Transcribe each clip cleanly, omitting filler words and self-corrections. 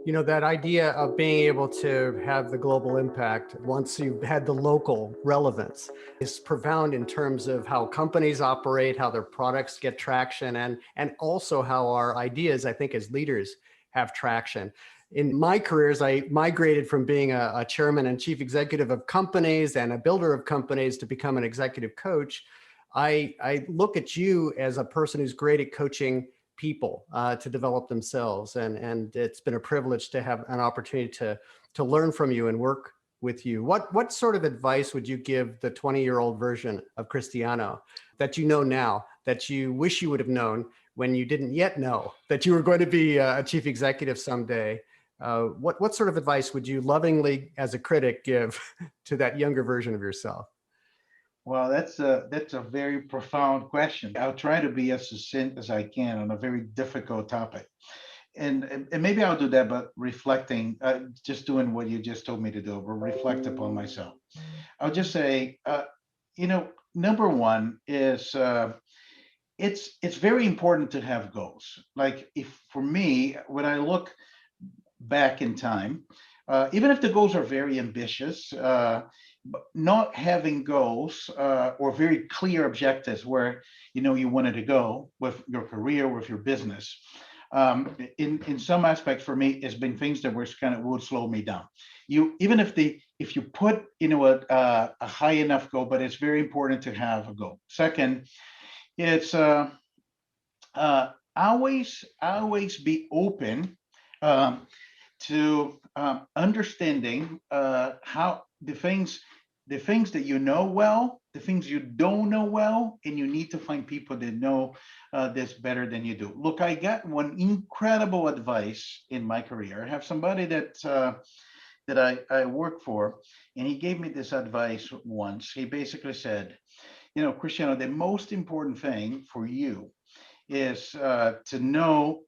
You know, that idea of being able to have the global impact once you've had the local relevance is profound in terms of how companies operate, how their products get traction, and also how our ideas, I think, as leaders have traction. In my careers, I migrated from being a chairman and chief executive of companies and a builder of companies to become an executive coach. I look at you as a person who's great at coaching people to develop themselves. And it's been a privilege to have an opportunity to learn from you and work with you. What sort of advice would you give the 20-year-old version of Cristiano that you know now, that you wish you would have known when you didn't yet know that you were going to be a chief executive someday? What sort of advice would you lovingly, as a critic, give to that younger version of yourself? Well, that's a very profound question. I'll try to be as succinct as I can on a very difficult topic, and maybe I'll do that, but reflecting, just doing what you just told me to do, or reflect upon myself. I'll just say, number one is it's very important to have goals. Like if for me, when I look back in time, even if the goals are very ambitious, but not having goals or very clear objectives where you wanted to go with your career, with your business. In some aspects, for me, it's been things that were kind of would slow me down. Even if you put a high enough goal, but it's very important to have a goal. Second, it's always be open. To understanding how the things that you know well, the things you don't know well, and you need to find people that know this better than you do. Look, I got one incredible advice in my career. I have somebody that I work for, and he gave me this advice once. He basically said, Cristiano, the most important thing for you is to know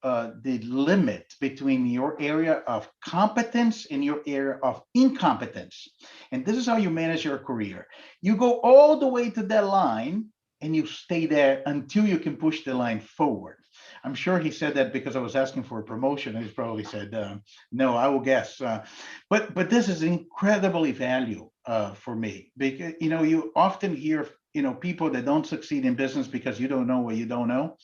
the limit between your area of competence and your area of incompetence. And this is how you manage your career. You go all the way to that line and you stay there until you can push the line forward. I'm sure he said that because I was asking for a promotion. He's probably said, no, I will guess. But this is incredibly valuable for me, because you often hear people that don't succeed in business because you don't know what you don't know.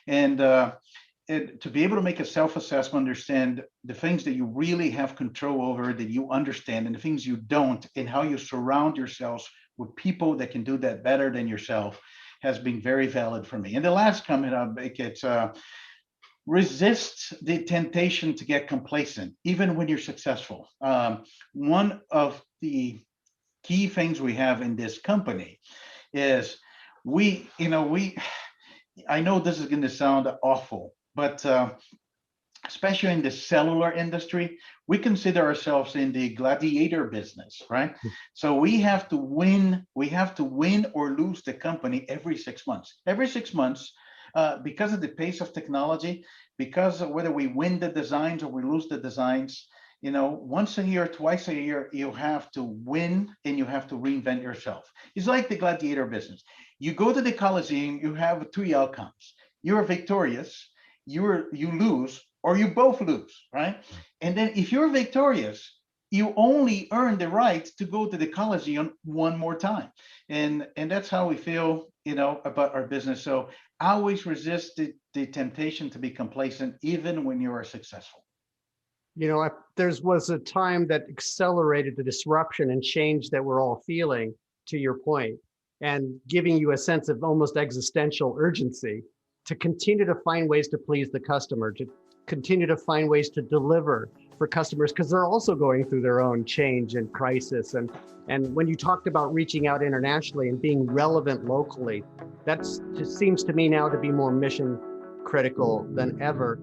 And to be able to make a self-assessment, understand the things that you really have control over, that you understand, and the things you don't, and how you surround yourselves with people that can do that better than yourself, has been very valid for me. And the last comment I'll make, it's resist the temptation to get complacent, even when you're successful. One of the key things we have in this company is we I know this is going to sound awful, but especially in the cellular industry, we consider ourselves in the gladiator business, right? So we have to win. We have to win or lose the company every 6 months. Every 6 months, because of the pace of technology, because of whether we win the designs or we lose the designs, once a year, twice a year, you have to win and you have to reinvent yourself. It's like the gladiator business. You go to the Coliseum, you have three outcomes. You're victorious, you lose, or you both lose, right? And then if you're victorious, you only earn the right to go to the Coliseum one more time. And that's how we feel, about our business. So always resist the temptation to be complacent, even when you are successful. There was a time that accelerated the disruption and change that we're all feeling, to your point, and giving you a sense of almost existential urgency to continue to find ways to please the customer, to continue to find ways to deliver for customers, because they're also going through their own change and crisis. And when you talked about reaching out internationally and being relevant locally, that's just seems to me now to be more mission critical than ever.